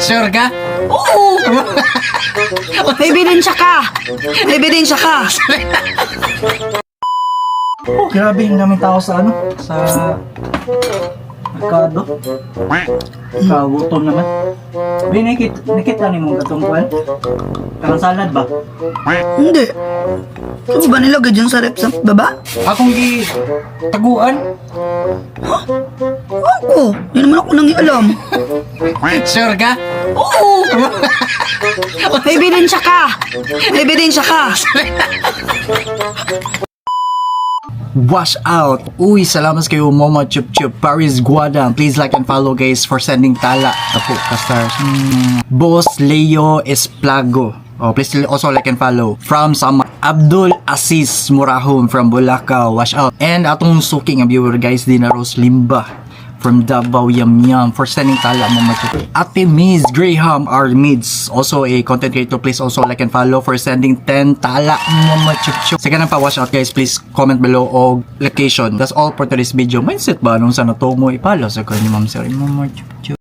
Sure ka? Oo! May ebidensya ka! May ebidensya ka! Oh, grabe yung daming tao sa ano? Sa merkado. Kagutom naman. Nakita ni mong katungkuan? Karang salad ba? Hindi. Ano ba nilagay dyan sa rep sa baba? Akong taguan? Ako! Hindi naman ako nangialam. Sure ka? Oo! May ebidensya ka! May ebidensya ka! Wash out! Uy, salamat kayo Momo Chup Chup Paris Guadam. Please like and follow guys for sending tala. Tapo ka stars. Boss Leo Esplago. Oh, please also like and follow. From Sama Abdul Aziz Murahom from Bulacau. Wash out. And atong suking viewer guys din na Rose Limba from Davao Yum Yum for sending tala Momo Chup. Ate Miss Graham R. Mids, also a content creator. Please also like and follow for sending 10 tala Momo Chup Chup. Sige na pa wash out guys, please comment below o location. That's all for today's video. Mindset ba nung sana to mo ipalo sa kanya Ma'am Sir Momo Chup Chup.